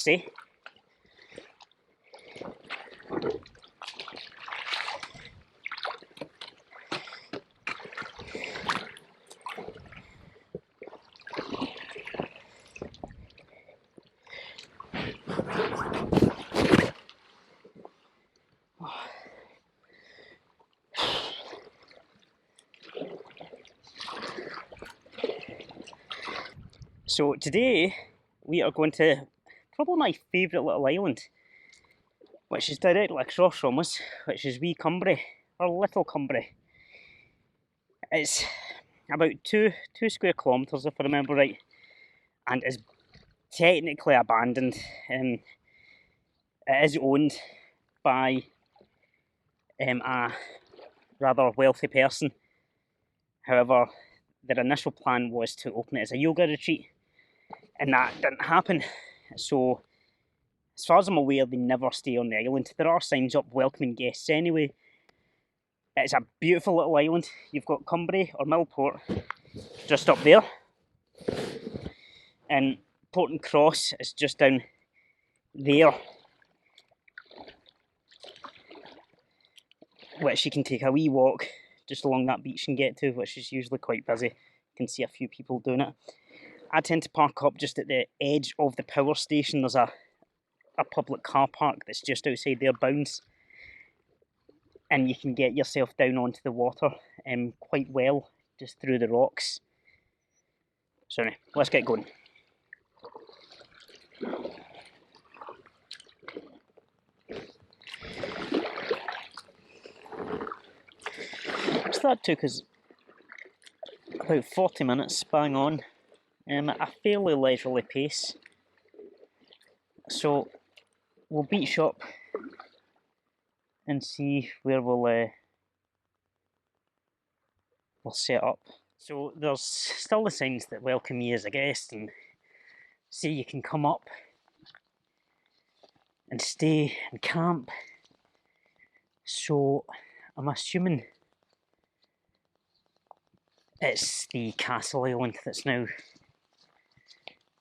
stay. So today we are going to probably my favourite little island, which is directly across from us, which is Wee Cumbrae, or Little Cumbrae. It's about two square kilometres, if I remember right, and is technically abandoned. It is owned by a rather wealthy person. However, their initial plan was to open it as a yoga retreat, and that didn't happen. So, as far as I'm aware, they never stay on the island. There are signs up welcoming guests anyway. It's a beautiful little island. You've got Cumbrae or Millport just up there, and Porton Cross is just down there, which you can take a wee walk just along that beach and get to, which is usually quite busy. You can see a few people doing it. I tend to park up just at the edge of the power station. There's a public car park that's just outside their bounds, and you can get yourself down onto the water quite well, just through the rocks. So anyway, let's get going. So that took us about 40 minutes, bang on, at a fairly leisurely pace. So we'll beach up and see where we'll set up. So there's still the signs that welcome you as a guest and say you can come up and stay and camp. So I'm assuming it's the Castle Island that's now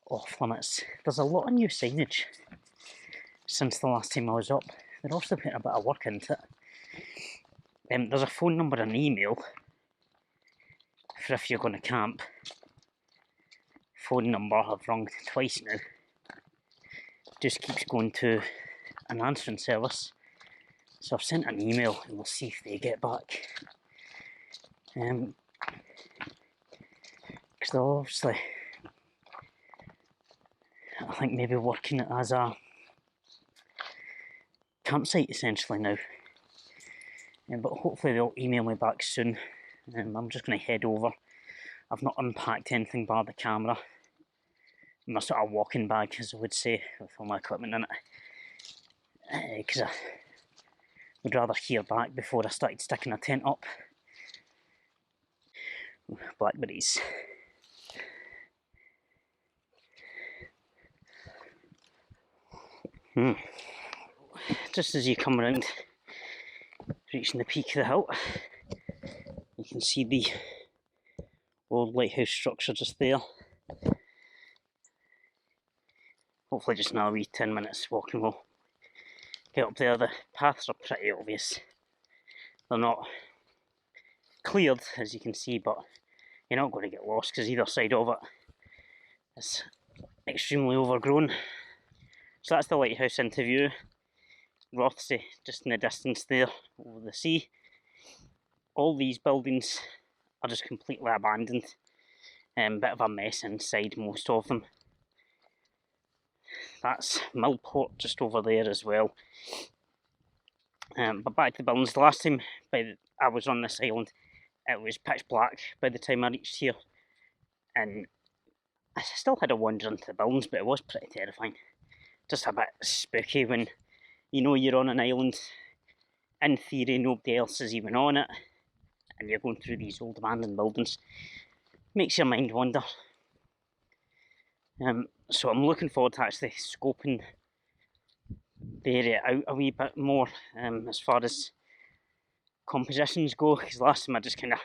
off limits. There's a lot of new signage since the last time I was up. They're also putting a bit of work into it. There's a phone number and email for if you're going to camp. Phone number I've rung twice now. Just keeps going to an answering service. So I've sent an email and we'll see if they get back. Because they're obviously, I think, maybe working it as a campsite essentially now. But hopefully they'll email me back soon. I'm just going to head over. I've not unpacked anything bar the camera. My sort of walking bag, as I would say, with all my equipment in it. Because I would rather hear back before I started sticking a tent up. Blackberries. Just as you come around, reaching the peak of the hill, you can see the old lighthouse structure just there. Hopefully just another wee 10 minutes walking we'll get up there. The paths are pretty obvious. They're not cleared, as you can see, but you're not going to get lost because either side of it is extremely overgrown. So that's the lighthouse interview. Rothsay just in the distance there over the sea. All these buildings are just completely abandoned. Bit of a mess inside most of them. That's Millport just over there as well. But back to the buildings. The last time I was on this island, it was pitch black by the time I reached here. And I still had a wander into the buildings, but it was pretty terrifying. Just a bit spooky when you know you're on an island. In theory, nobody else is even on it. And you're going through these old abandoned buildings. Makes your mind wander. So I'm looking forward to actually scoping the area out a wee bit more as far as compositions go, because last time I just kind of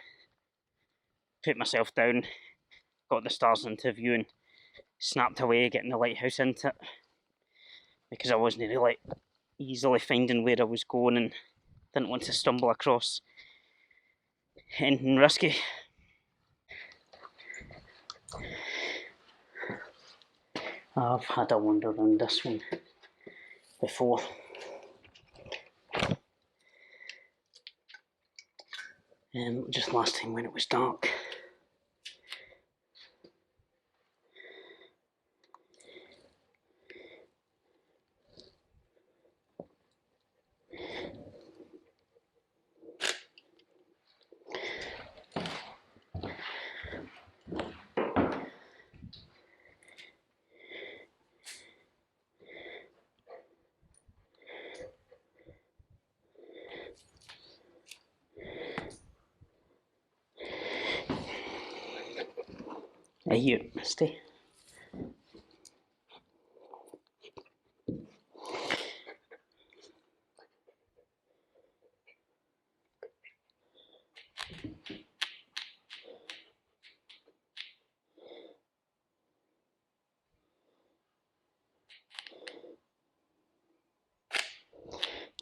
put myself down, got the stars into view and snapped away getting the lighthouse into it. because I wasn't really easily finding where I was going and didn't want to stumble across anything risky. I've had a wander around this one before. Just last time when it was dark. I hear it, Misty.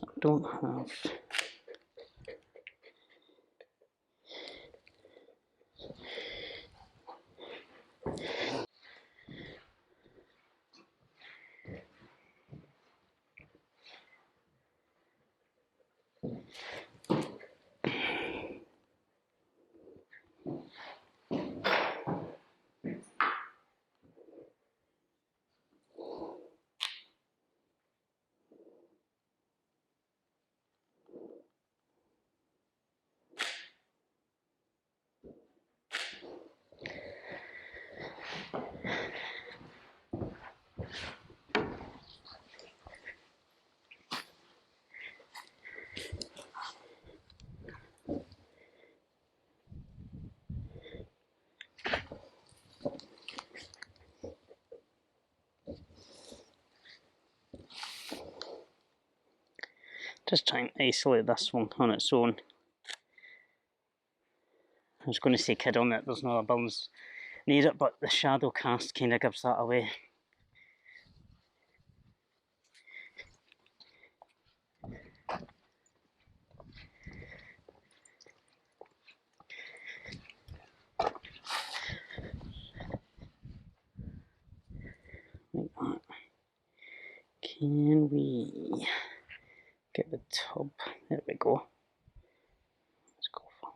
I don't have... Just trying to isolate this one on its own. I was going to say kid on it, there's no other buildings near it, but the shadow cast kind of gives that away. Like that. Can we get the tub? There we go. Let's go for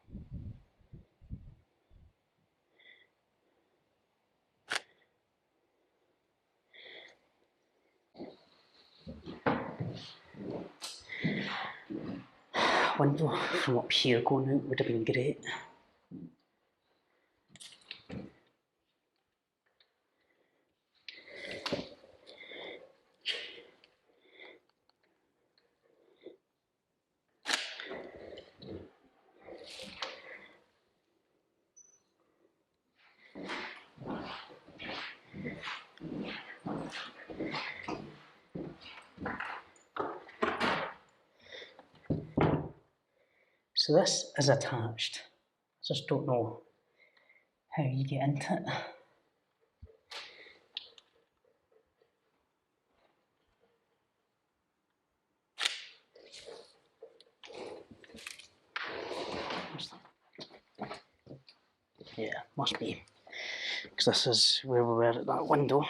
window from up here going out would have been great. So this is attached. I just don't know how you get into it. Yeah, must be. Because this is where we were at that window.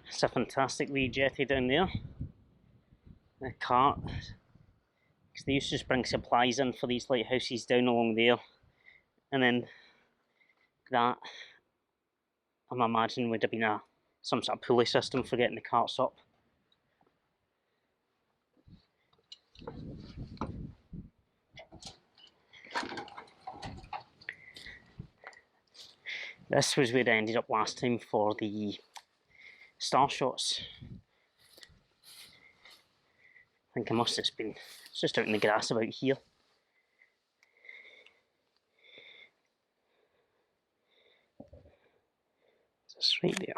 It's a fantastic wee jetty down there. The cart. Because they used to just bring supplies in for these lighthouses down along there. And then that, I'm imagining, would have been some sort of pulley system for getting the carts up. This was where I ended up last time for the star shots. I think I must have been, it's just out in the grass about here. It's right there.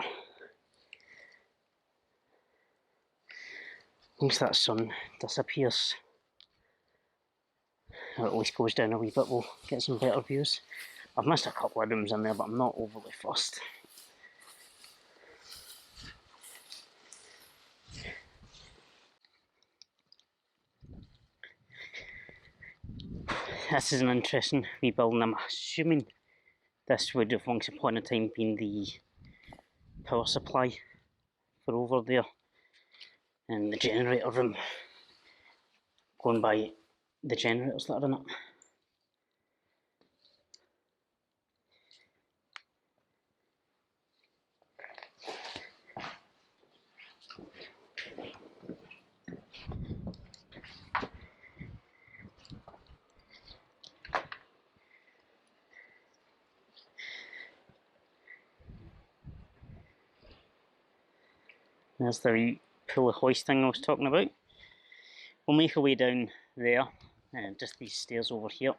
Once that sun disappears, or at least goes down a wee bit, we'll get some better views. I've missed a couple of rooms in there, but I'm not overly fussed. This is an interesting wee building. I'm assuming this would have once upon a time been the power supply for over there, and the generator room, going by the generators that are in it. There's the wee pulley hoist thing I was talking about. We'll make our way down there, and just these stairs over here.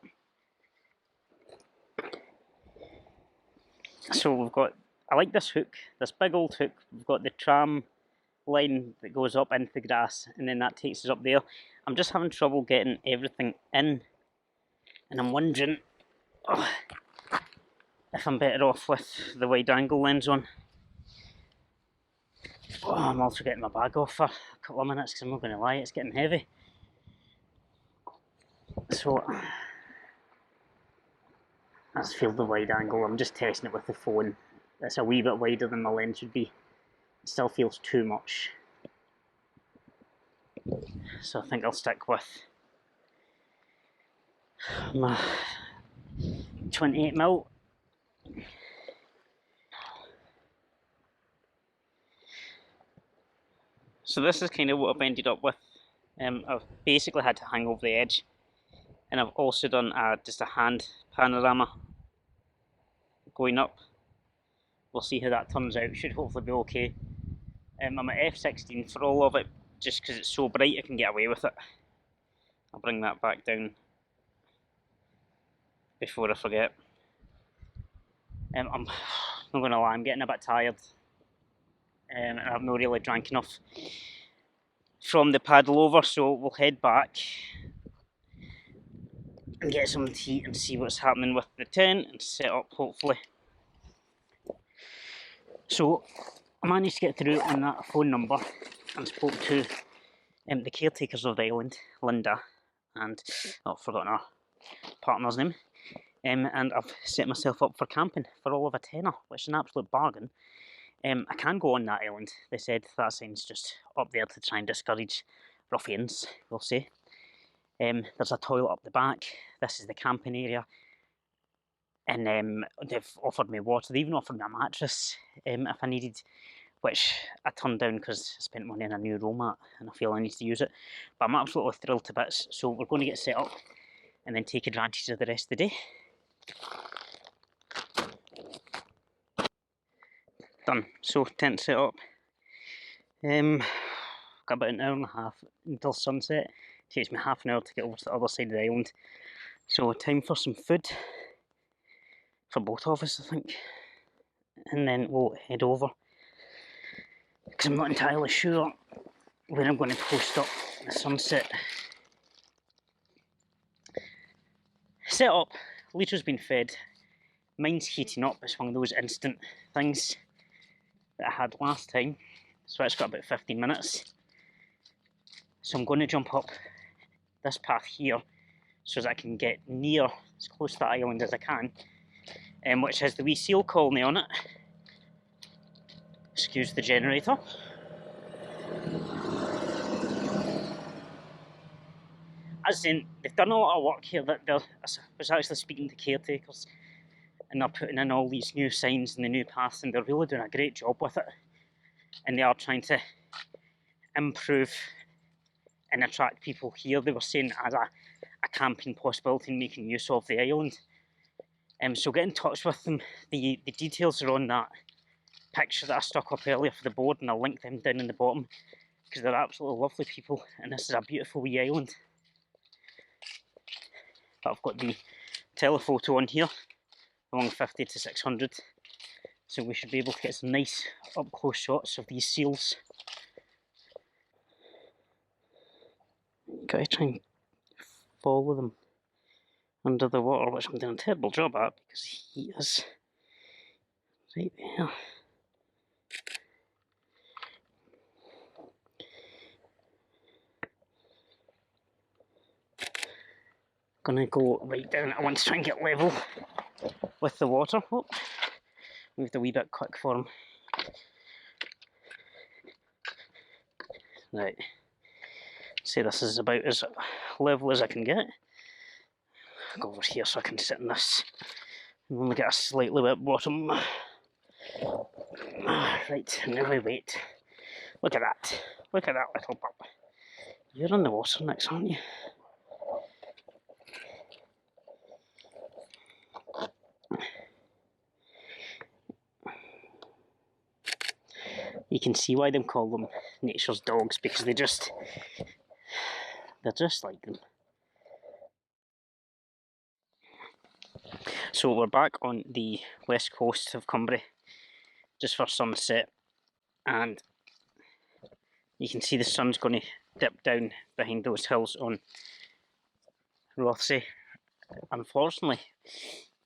So we've got, I like this hook, this big old hook. We've got the tram line that goes up into the grass, and then that takes us up there. I'm just having trouble getting everything in, and I'm wondering if I'm better off with the wide angle lens on. I'm also getting my bag off for a couple of minutes because I'm not going to lie, it's getting heavy. So let's feel the wide angle. I'm just testing it with the phone. It's a wee bit wider than the lens should be. It still feels too much. So I think I'll stick with my 28mm. So this is kind of what I've ended up with. I've basically had to hang over the edge, and I've also done just a hand panorama going up. We'll see how that turns out. Should hopefully be okay. I'm at f16 for all of it, just because it's so bright I can get away with it. I'll bring that back down before I forget. I'm not going to lie, I'm getting a bit tired. And I've not really drank enough from the paddle over, so we'll head back and get some tea and see what's happening with the tent and set up, hopefully. So I managed to get through on that phone number and spoke to the caretakers of the island, Linda, and I've forgotten her partner's name. And I've set myself up for camping for all of a tenner, which is an absolute bargain. I can go on that island. They said that sign's just up there to try and discourage ruffians, we'll say. There's a toilet up the back. This is the camping area. And they've offered me water. They even offered me a mattress if I needed, which I turned down because I spent money on a new roll mat and I feel I need to use it. But I'm absolutely thrilled to bits. So we're going to get set up and then take advantage of the rest of the day. Done. So tent set up. Got about an hour and a half until sunset. It takes me half an hour to get over to the other side of the island. So time for some food for both of us, I think. And then we'll head over, because I'm not entirely sure where I'm going to post up the sunset. Set up, litres been fed. Mine's heating up. It's one of those instant things that I had last time, so it's got about 15 minutes. So I'm going to jump up this path here so that I can get near as close to the island as I can, which has the wee seal colony on it. Excuse the generator. As in, they've done a lot of work here. That I was actually speaking to caretakers, and they're putting in all these new signs and the new paths, and they're really doing a great job with it. And they are trying to improve and attract people here. They were saying as a camping possibility and making use of the island. So get in touch with them. The details are on that picture that I stuck up earlier for the board, and I'll link them down in the bottom, because they're absolutely lovely people, and this is a beautiful wee island. But I've got the telephoto on here, along 50 to 600, so we should be able to get some nice up close shots of these seals. Gotta try and follow them under the water, which I'm doing a terrible job at because he is right there. Gonna go right down. I want to try and get level with the water. Oh, moved a wee bit quick for him. Right. Say this is about as level as I can get. Go over here so I can sit in this and only get a slightly wet bottom. Right, now we wait. Look at that. Look at that little pup. You're in the water next, aren't you? You can see why they call them nature's dogs, because they're just like them. So we're back on the west coast of Cumbrae, just for sunset, and you can see the sun's going to dip down behind those hills on Rothsay. Unfortunately,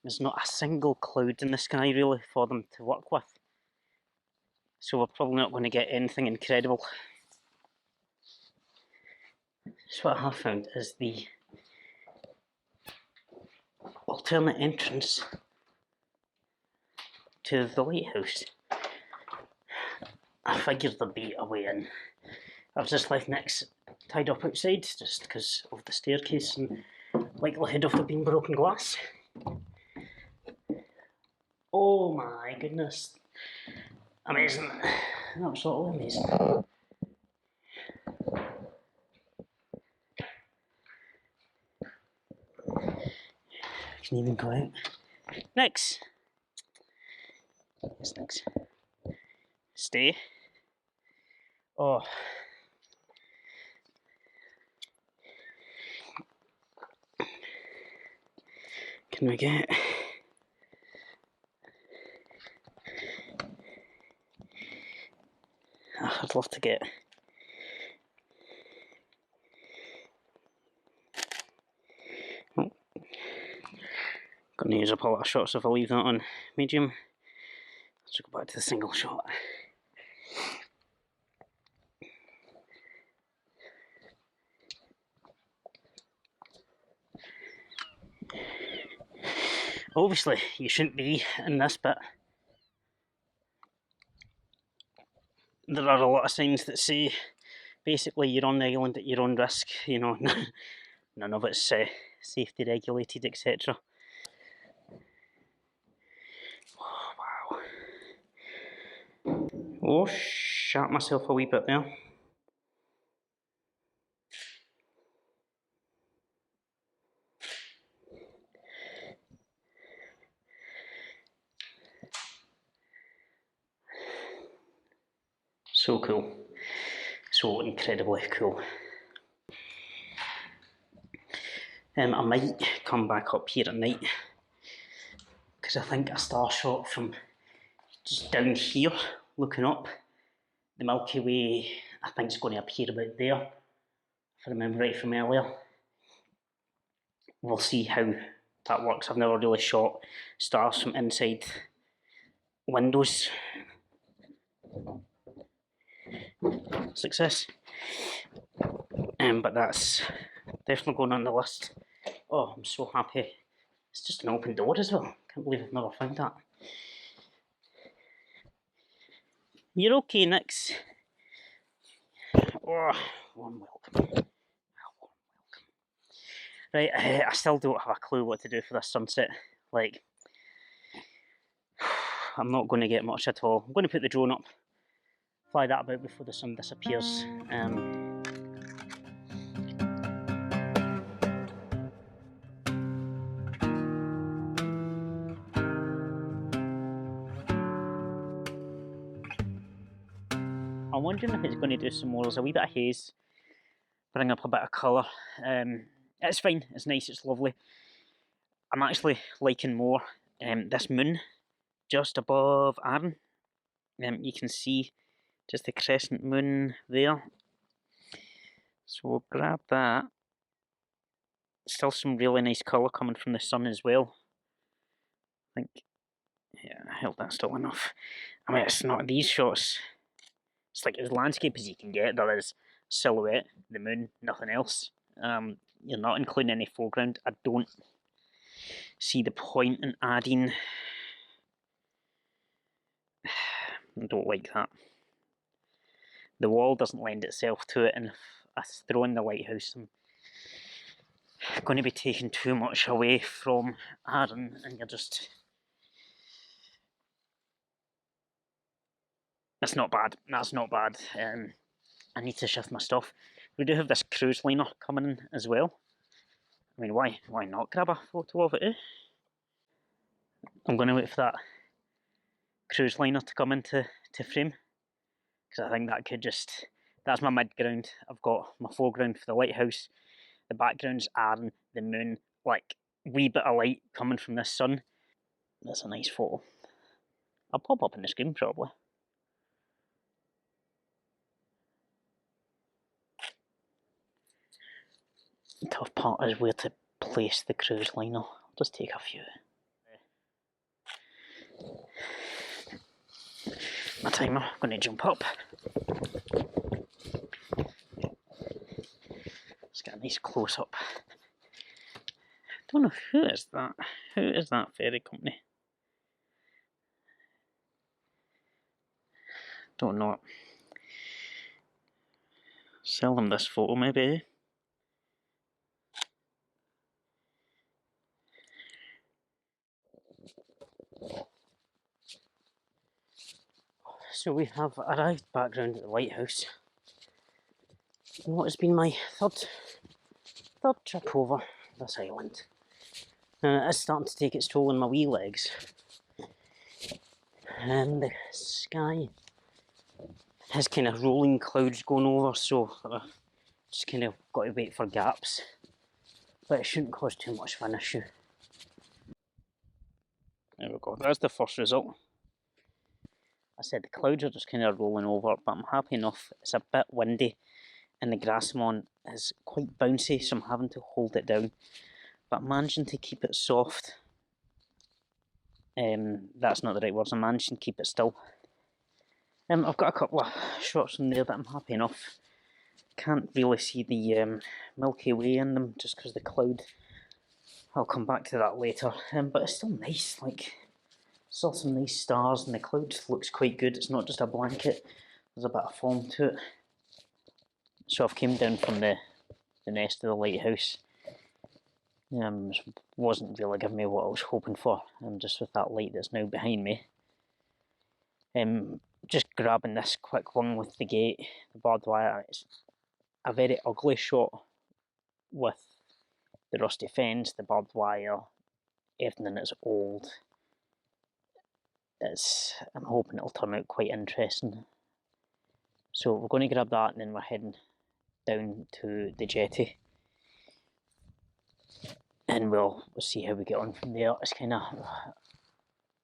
there's not a single cloud in the sky really for them to work with, so we're probably not going to get anything incredible. So what I have found is the alternate entrance to the lighthouse. I figured there'd be a way in. I've just left Nick's tied up outside just because of the staircase and likelihood of there being broken glass. Oh my goodness. Amazing. Absolutely amazing. Can even go out. Nix. Yes, Nix. Stay. Oh. Can we get... Oh, I'd love to get... Oh. Gonna use up a lot of shots if I leave that on medium. Let's go back to the single shot. Obviously, you shouldn't be in this bit. There are a lot of signs that say basically you're on the island at your own risk, you know, none of it's safety regulated, etc. Oh, wow. Oh, shat myself a wee bit there. So cool. So incredibly cool. I might come back up here at night because I think a star shot from just down here, looking up, the Milky Way, I think is going to appear about there, if I remember right from earlier. We'll see how that works. I've never really shot stars from inside windows. Success. But that's definitely going on the list. Oh, I'm so happy. It's just an open door as well. Can't believe I've never found that. You're okay, Nix. Oh, warm welcome. Right, I still don't have a clue what to do for this sunset. Like, I'm not going to get much at all. I'm going to put the drone up, fly that about before the sun disappears. I'm wondering if it's going to do some more. There's a wee bit of haze, bring up a bit of colour. It's fine, it's nice, it's lovely. I'm actually liking more this moon just above Arran. You can see just the crescent moon there. So we'll grab that Still some really nice colour coming from the sun as well. I think, yeah, I held that still enough. I mean, it's not these shots. It's like as landscape as you can get. There is silhouette, the moon, nothing else. You're not including any foreground. I don't see the point in adding. I don't like that. The wall doesn't lend itself to it, and if I throw in the lighthouse, I'm going to be taking too much away from Arran, and you're just. That's not bad. That's not bad. I need to shift my stuff. We do have this cruise liner coming in as well. I mean, why not grab a photo of it, eh? I'm going to wait for that cruise liner to come into frame, because I think that could just. That's my mid-ground. I've got my foreground for the lighthouse. The background's Arran, the moon, like wee bit of light coming from this sun. That's a nice photo. I'll pop up in the screen probably. The tough part is where to place the cruise liner. I'll just take a few. My timer, I'm going to jump up. Let's get a nice close up. Don't know who is that. Who is that ferry company? Don't know it. Sell them this photo maybe. So we have arrived back round at the lighthouse. And what has been my third trip over this island. And it is starting to take its toll on my wee legs. And the sky has kind of rolling clouds going over, so I've just kind of got to wait for gaps. But it shouldn't cause too much of an issue. There we go, that's the first result. I said the clouds are just kind of rolling over, but I'm happy enough. It's a bit windy and the grass I'm on is quite bouncy, so I'm having to hold it down. But I'm managing to keep it soft. That's not the right words, I'm managing to keep it still. I've got a couple of shots from there that I'm happy enough. Can't really see the Milky Way in them just because the cloud. I'll come back to that later. But it's still nice, like still some nice stars, and the cloud looks quite good. It's not just a blanket, there's a bit of form to it. So I've came down from the nest of the lighthouse. Wasn't really giving me what I was hoping for, just with that light that's now behind me. Just grabbing this quick one with the gate, the barbed wire. It's a very ugly shot with the rusty fence, the barbed wire, everything that's old. I'm hoping it'll turn out quite interesting. So we're going to grab that and then we're heading down to the jetty. And we'll see how we get on from there. It's kind of,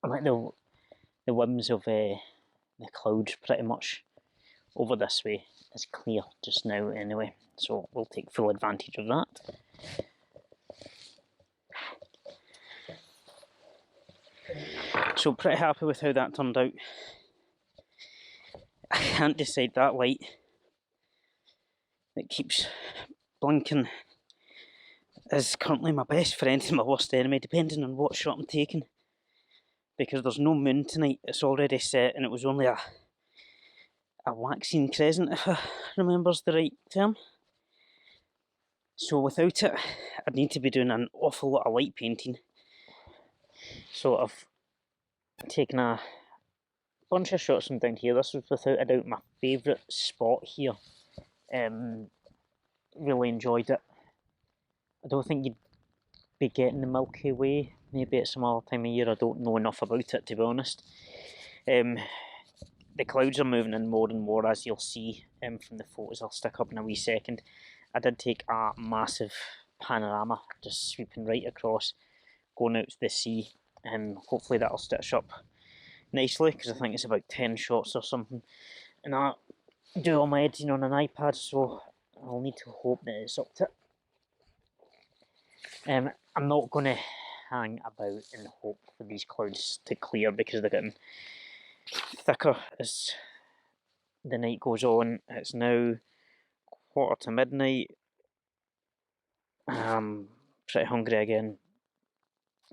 I like the whims of the clouds pretty much over this way. It's clear just now anyway, so we'll take full advantage of that. So pretty happy with how that turned out. I can't decide that light. It keeps blinking. Is currently my best friend and my worst enemy, depending on what shot I'm taking. Because there's no moon tonight, it's already set, and it was only a waxing crescent, if I remembers the right term. So without it, I'd need to be doing an awful lot of light painting. So I've taken a bunch of shots from down here. This was without a doubt my favourite spot here. Really enjoyed it. I don't think you'd be getting the Milky Way. Maybe at some other time of year. I don't know enough about it, to be honest. The clouds are moving in more and more, as you'll see from the photos I'll stick up in a wee second. I did take a massive panorama, just sweeping right across, going out to the sea. Hopefully that'll stitch up nicely, because I think it's about 10 shots or something. And I do all my editing on an iPad, so I'll need to hope that it's up to I'm not going to hang about and hope for these clouds to clear because they're getting thicker as the night goes on. It's now 1:45. I'm pretty hungry again,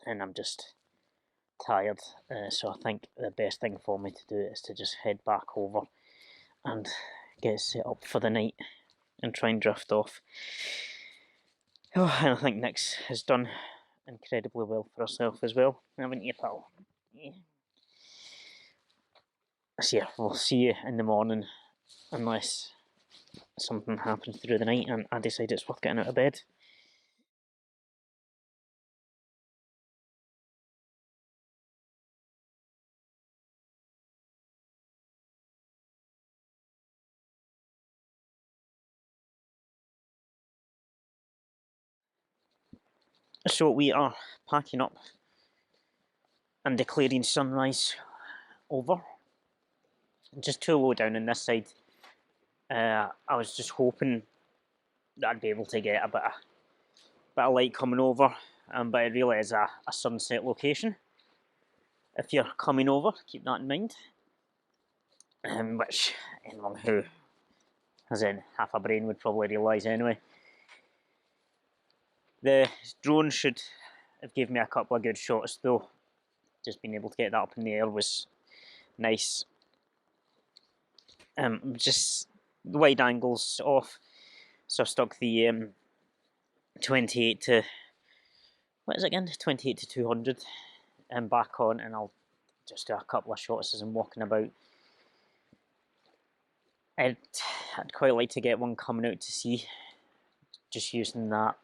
and I'm just tired. So I think the best thing for me to do is to just head back over and get set up for the night and try and drift off. Oh, and I think Nix has done incredibly well for herself as well, haven't you, pal? Yeah. So yeah, we'll see you in the morning, unless something happens through the night and I decide it's worth getting out of bed. So we are packing up and declaring sunrise over. Just too low down on this side. I was just hoping that I'd be able to get a bit of light coming over, but it really is a sunset location. If you're coming over, keep that in mind. Which anyone who has in half a brain would probably realise anyway. The drone should have given me a couple of good shots though. Just being able to get that up in the air was nice. Just the wide angles off, so I've stuck the 28 to, what is it again? 28 to 200 back on, and I'll just do a couple of shots as I'm walking about. I'd quite like to get one coming out to sea, just using that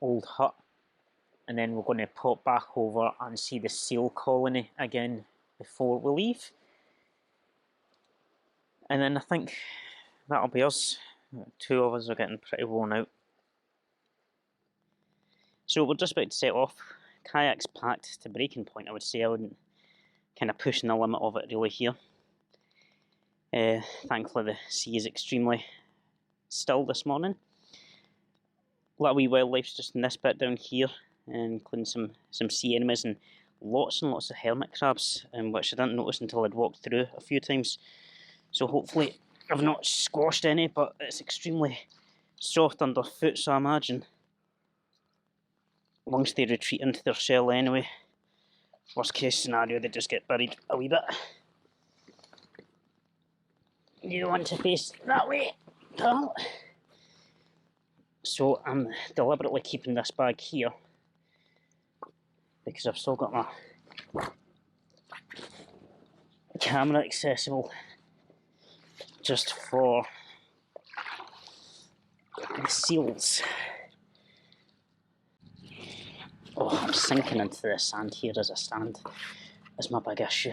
old hut, and then we're going to pop back over and see the seal colony again before we leave. And then I think that'll be us. Two of us are getting pretty worn out. So we're just about to set off. Kayak's packed to breaking point, I would say. I wouldn't kind of pushing the limit of it really here. Thankfully the sea is extremely still this morning. A lot of wee wildlife's just in this bit down here, including some sea anemones and lots of hermit crabs, which I didn't notice until I'd walked through a few times. So hopefully I've not squashed any, but it's extremely soft underfoot, so I imagine once they retreat into their shell anyway, worst case scenario, they just get buried a wee bit. You want to face that way, pal? So I'm deliberately keeping this bag here because I've still got my camera accessible just for the seals. Oh, I'm sinking into the sand here as I stand. That's my big issue.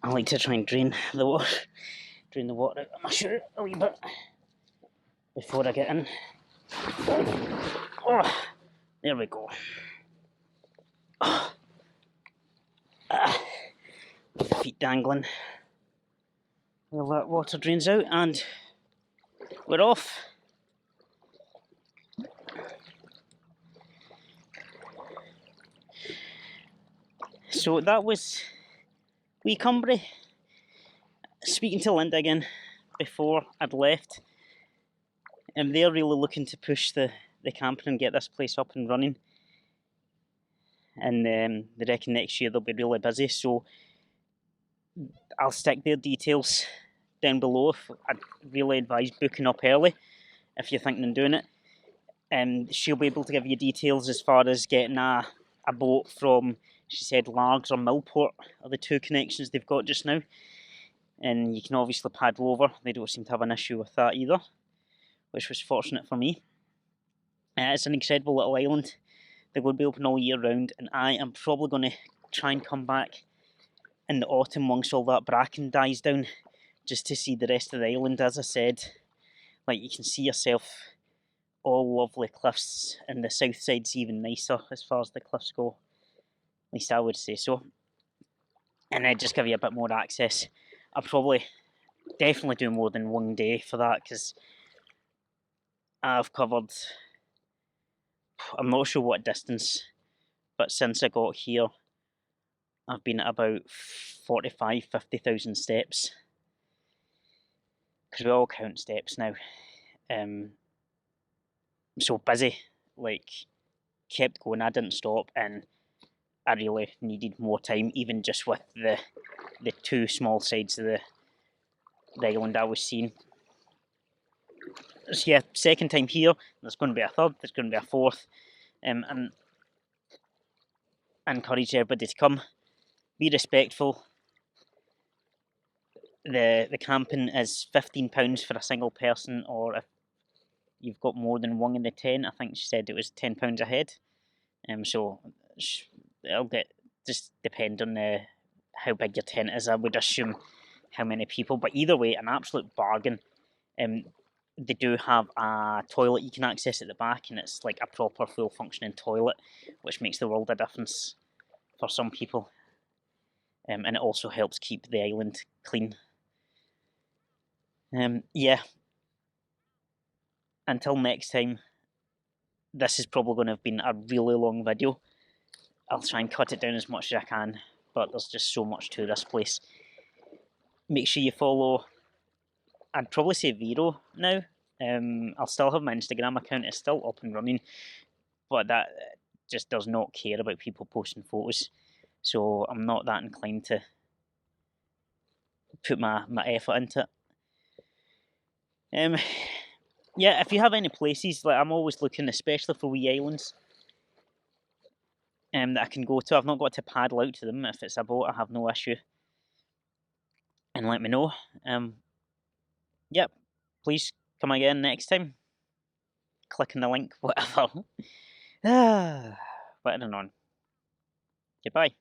I like to try and drain the water out of my shoe a wee bit before I get in. Oh, there we go. Oh. Feet dangling. Well, that water drains out and we're off. So that was Wee Cumbrae. Speaking to Linda again before I'd left, and they're really looking to push the camping and get this place up and running. And they reckon next year they'll be really busy, so I'll stick their details down below. I'd really advise booking up early if you're thinking of doing it. She'll be able to give you details as far as getting a boat from, she said, Largs or Millport are the two connections they've got just now. And you can obviously paddle over. They don't seem to have an issue with that either, which was fortunate for me. It's an incredible little island. They will be open all year round, and I am probably going to try and come back in the autumn once all that bracken dies down, just to see the rest of the island. As I said, like, you can see yourself all lovely cliffs, and the south side's even nicer as far as the cliffs go. At least I would say so. And I'd just give you a bit more access. I'll probably definitely do more than one day for that, because I've covered I'm not sure what distance, but since I got here, I've been at about 50,000 steps. Because we all count steps now. I'm so busy, like, kept going, I didn't stop, and I really needed more time, even just with the two small sides of the island I was seeing. So yeah, second time here, there's going to be a third, there's going to be a fourth, and I encourage everybody to come. Be respectful. The camping is £15 for a single person, or if you've got more than one in the tent, I think she said it was £10 a head. So it'll just depend on how big your tent is. I would assume how many people, but either way, an absolute bargain. They do have a toilet you can access at the back, and it's like a proper full functioning toilet, which makes the world of difference for some people. And it also helps keep the island clean. Yeah. Until next time, this is probably going to have been a really long video. I'll try and cut it down as much as I can, but there's just so much to this place. Make sure you follow, I'd probably say Vero now. I'll still have my Instagram account, it's still up and running, but that just does not care about people posting photos, so I'm not that inclined to put my effort into it. Yeah, if you have any places, like, I'm always looking, especially for wee islands, that I can go to. I've not got to paddle out to them. If it's a boat, I have no issue. And let me know. Yep, please come again next time. Click on the link, whatever. But I don't know. Goodbye.